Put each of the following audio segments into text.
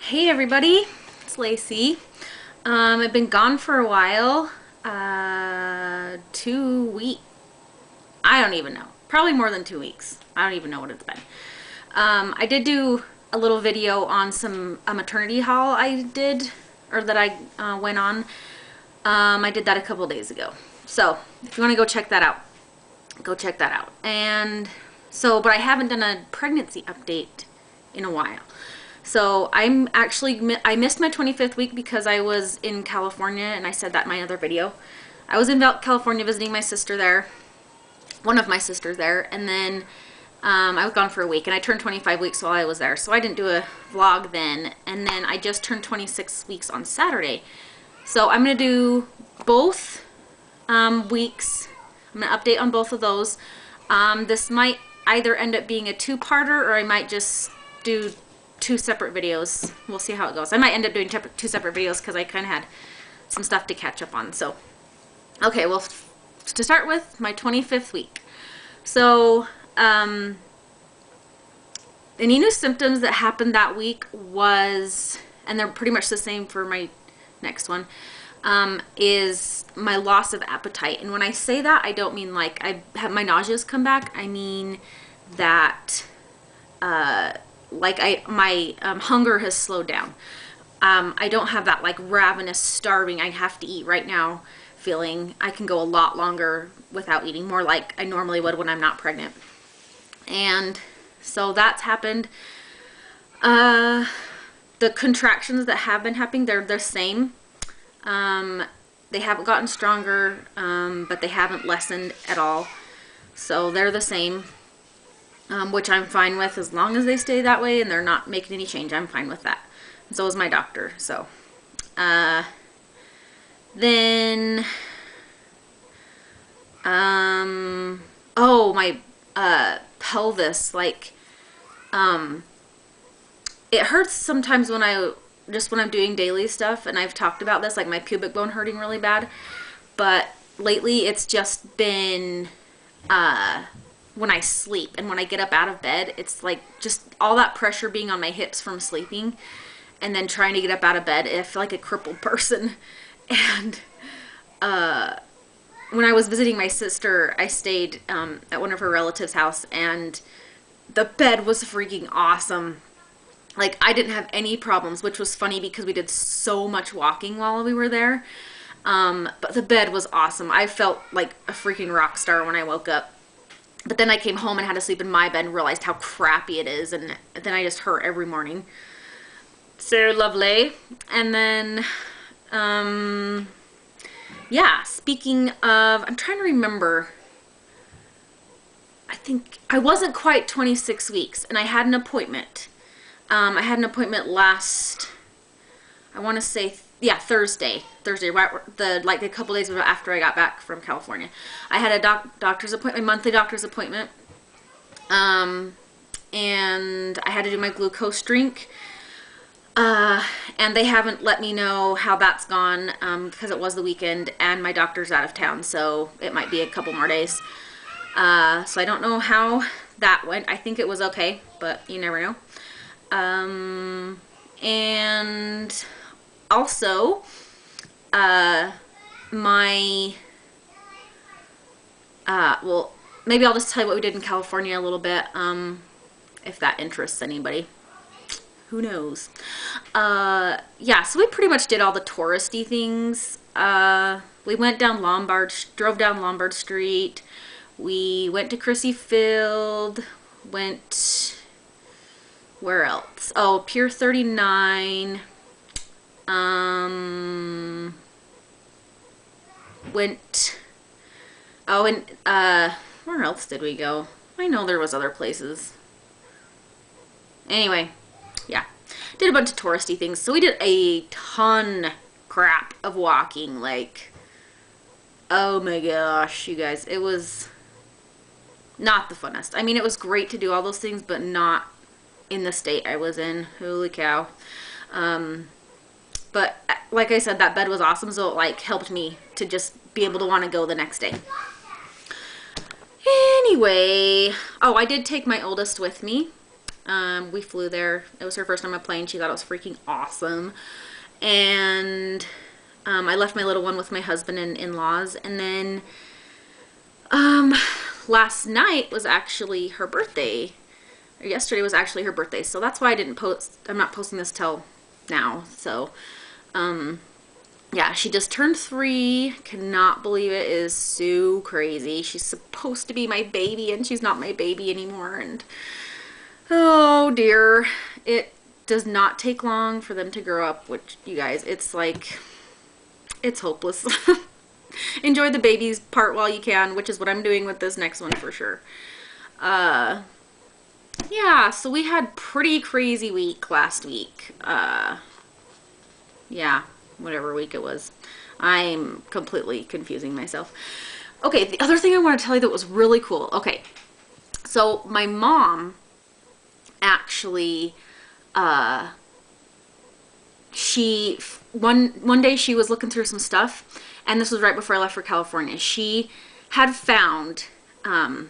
Hey everybody, it's Lacey. I've been gone for a while. 2 weeks. I don't even know. Probably more than 2 weeks. I don't even know what it's been. I did do a little video on a maternity haul I did, or that I went on. I did that a couple days ago. So if you want to go check that out, go check that out. But I haven't done a pregnancy update in a while. So I missed my 25th week because I was in California, and I said that in my other video. I was in California visiting my sister there, one of my sisters there, and then I was gone for a week, and I turned 25 weeks while I was there, so I didn't do a vlog then, and then I just turned 26 weeks on Saturday. So I'm going to do both weeks. I'm going to update on both of those. This might either end up being a two-parter, or I might just do two separate videos. We'll see how it goes. I might end up doing two separate videos because I kind of had some stuff to catch up on. So, okay, well, to start with, my 25th week. So, any new symptoms that happened that week was, and they're pretty much the same for my next one, is my loss of appetite. And when I say that, I don't mean like I have my nauseas come back. I mean that my hunger has slowed down. I don't have that like ravenous, starving, I have to eat right now feeling. I can go a lot longer without eating, more like I normally would when I'm not pregnant. And so that's happened. The contractions that have been happening, they're the same. They haven't gotten stronger, but they haven't lessened at all. So they're the same. Which I'm fine with as long as they stay that way and they're not making any change. I'm fine with that. And so is my doctor. So, then, oh, my pelvis, like, it hurts sometimes when I'm doing daily stuff, and I've talked about this, like my pubic bone hurting really bad. But lately it's just been, when I sleep and when I get up out of bed, it's like just all that pressure being on my hips from sleeping and then trying to get up out of bed. I feel like a crippled person. And when I was visiting my sister, I stayed at one of her relatives' house, and the bed was freaking awesome. Like, I didn't have any problems, which was funny because we did so much walking while we were there. But the bed was awesome. I felt like a freaking rock star when I woke up. But then I came home and had to sleep in my bed and realized how crappy it is, and then I just hurt every morning. So lovely. And then, yeah, speaking of, I'm trying to remember, I think I wasn't quite 26 weeks, and I had an appointment. I had an appointment last, I want to say, yeah, Thursday, right, like a couple days after I got back from California. I had a doctor's appointment, monthly doctor's appointment, and I had to do my glucose drink, and they haven't let me know how that's gone, because it was the weekend, and my doctor's out of town, so it might be a couple more days. So I don't know how that went. I think it was okay, but you never know. And also, well, maybe I'll just tell you what we did in California a little bit, if that interests anybody. Who knows? Yeah, so we pretty much did all the touristy things. We went down drove down Lombard Street. We went to Crissy Field, where else? Oh, Pier 39. Where else did we go? I know there was other places. Anyway, yeah, did a bunch of touristy things. So we did a ton crap of walking, like, oh my gosh, you guys, it was not the funnest. I mean, it was great to do all those things, but not in the state I was in. Holy cow. But like I said, that bed was awesome, so it like helped me to just be able to want to go the next day. Anyway, oh, I did take my oldest with me. We flew there. It was her first time on a plane. She thought it was freaking awesome. And I left my little one with my husband and in-laws. And then last night was actually her birthday. Or yesterday was actually her birthday. So that's why I didn't post. I'm not posting this till now. So yeah, she just turned 3. Cannot believe it. It is so crazy. She's supposed to be my baby and she's not my baby anymore. And oh dear, it does not take long for them to grow up, which, you guys, it's like, it's hopeless. Enjoy the babies part while you can, which is what I'm doing with this next one for sure. Yeah, so we had pretty crazy week last week. Yeah, whatever week it was. I'm completely confusing myself. Okay, the other thing I want to tell you that was really cool. Okay, so my mom actually, one day she was looking through some stuff, and this was right before I left for California. She had found a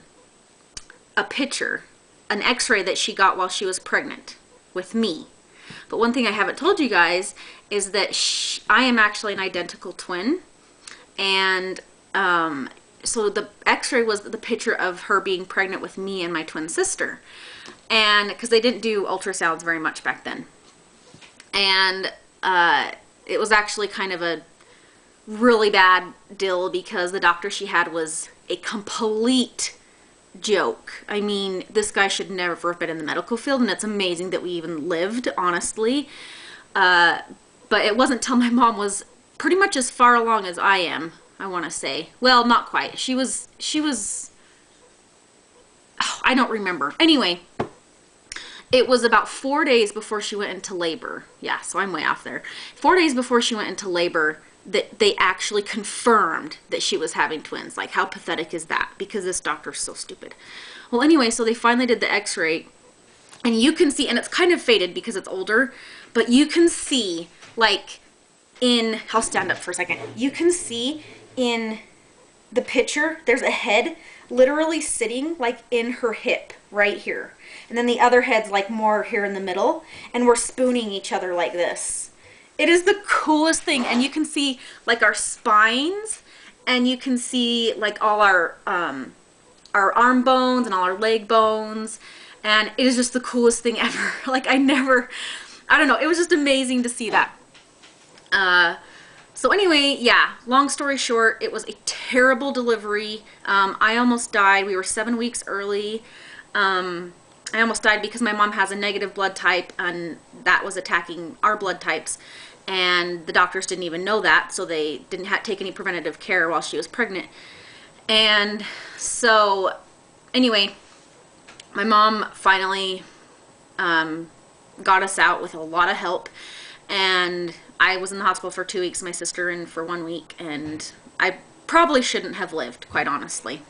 picture, an x-ray that she got while she was pregnant with me. But one thing I haven't told you guys is that I am actually an identical twin, and so the x-ray was the picture of her being pregnant with me and my twin sister. And because they didn't do ultrasounds very much back then. And it was actually kind of a really bad deal because the doctor she had was a complete joke. I mean, this guy should never have been in the medical field, and it's amazing that we even lived, honestly. But it wasn't till my mom was pretty much as far along as I am, I want to say. Well, not quite. She was, oh, I don't remember. Anyway, it was about 4 days before she went into labor. Yeah, so I'm way off there. 4 days before she went into labor, that they actually confirmed that she was having twins. Like, how pathetic is that? Because this doctor's so stupid. Well, anyway, so they finally did the x-ray, and you can see, and it's kind of faded because it's older, but you can see, like, I'll stand up for a second. You can see in the picture, there's a head literally sitting, like, in her hip right here. And then the other head's, like, more here in the middle, and we're spooning each other like this. It is the coolest thing, and you can see, like, our spines, and you can see, like, all our arm bones and all our leg bones, and it is just the coolest thing ever. Like, I don't know, it was just amazing to see that. So anyway, yeah, long story short, it was a terrible delivery. I almost died. We were 7 weeks early. I almost died because my mom has a negative blood type, and that was attacking our blood types. And the doctors didn't even know that, so they didn't take any preventative care while she was pregnant. And so, anyway, my mom finally got us out with a lot of help. And I was in the hospital for 2 weeks, my sister in for 1 week, and I probably shouldn't have lived, quite honestly.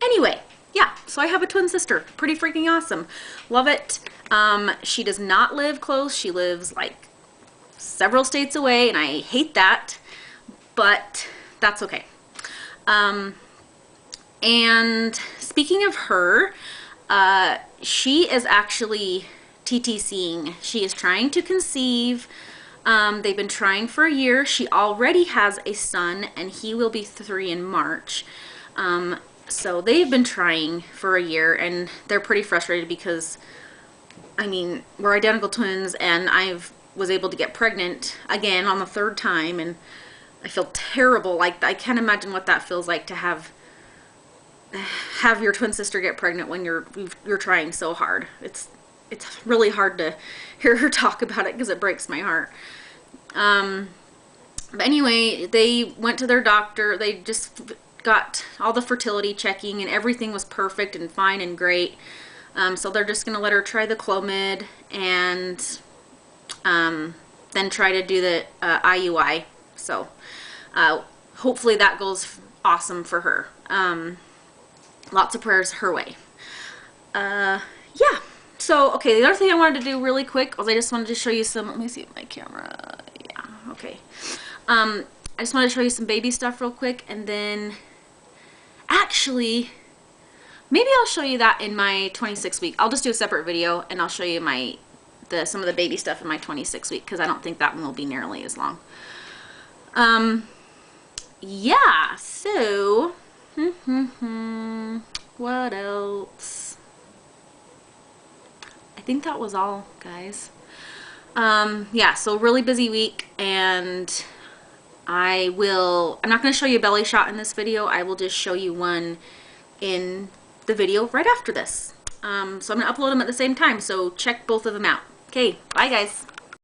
Anyway, yeah, so I have a twin sister. Pretty freaking awesome. Love it. She does not live close. She lives, like, several states away, and I hate that, but that's okay. And speaking of her, she is actually TTCing. She is trying to conceive. They've been trying for a year. She already has a son, and he will be 3 in March. So they've been trying for a year, and they're pretty frustrated because, I mean, we're identical twins, and was able to get pregnant again on the 3rd time, and I feel terrible. Like, I can't imagine what that feels like to have your twin sister get pregnant when you're trying so hard. It's really hard to hear her talk about it because it breaks my heart. But anyway, they went to their doctor. They just got all the fertility checking, and everything was perfect and fine and great. So they're just going to let her try the Clomid, and then try to do the IUI. So hopefully that goes awesome for her. Lots of prayers her way. Yeah. So, okay, the other thing I wanted to do really quick was I just wanted to show you some, let me see my camera. Yeah, okay. I just wanted to show you some baby stuff real quick, and then actually Maybe I'll show you that in my 26 week. I'll just do a separate video and I'll show you some of the baby stuff in my 26 week, because I don't think that one will be nearly as long. Yeah, so what else? I think that was all, guys. Yeah, so really busy week, and I'm not going to show you a belly shot in this video. I will just show you one in the video right after this. So I'm going to upload them at the same time, so check both of them out. Okay, bye guys.